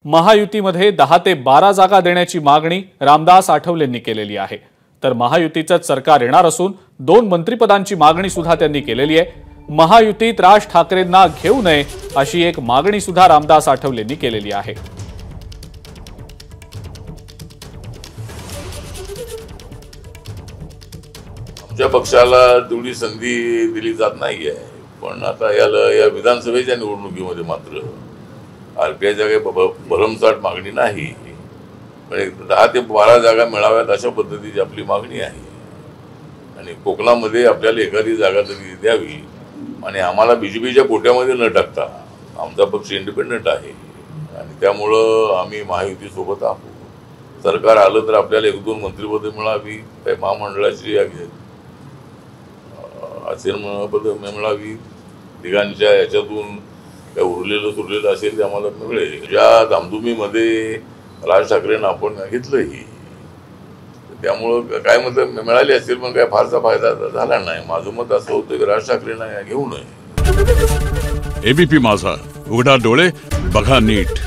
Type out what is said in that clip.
महायुतीमध्ये 10 ते 12 जागा देण्याची मागणी रामदास आठवलेंनी केलेली आहे। तर महायुतीचंच सरकार येणार असून 2 मंत्रिपदांची मागणी सुद्धा त्यांनी केलेली आहे। महायुतीत राज ठाकरेंना घेऊ नये अशी एक मागणी सुद्धा रामदास आठवलेंनी केलेली आहे। आमच्या पक्षाला तेवढी संधी दिली जात नाहीये, पण आता या विधानसभेच्या निवडणुकीमध्ये मात्र आरपीआयच्या काही भरमसाठ मागणी नाही, पण 10 ते 12 जागा मिळाव्यात अशा पद्धतीची आपली मागणी आहे। आणि कोकणामध्ये आपल्याला एखादी जागा तरी द्यावी आणि आम्हाला बीजेपीच्या कोट्यामध्ये न टाकता आमचा पक्ष इंडिपेंडंट आहे आणि त्यामुळं आम्ही महायुतीसोबत आहोत। सरकार आलं तर आपल्याला 1-2 मंत्रिपदे मिळावी, काही महामंडळाची पद मिळावी, तिघांच्या याच्यातून काय उरलेलं असेल ते आम्हाला मिळेल। ज्या धामधुमीमध्ये राज ठाकरेंना आपण घेतलंही, त्यामुळं काय मत मिळाली असेल, पण काय फारसा फायदा झाला नाही। माझं मत असं होतं की राज ठाकरेंना घेऊ नये। एबीपी माझा, उघडा डोळे बघा नीट।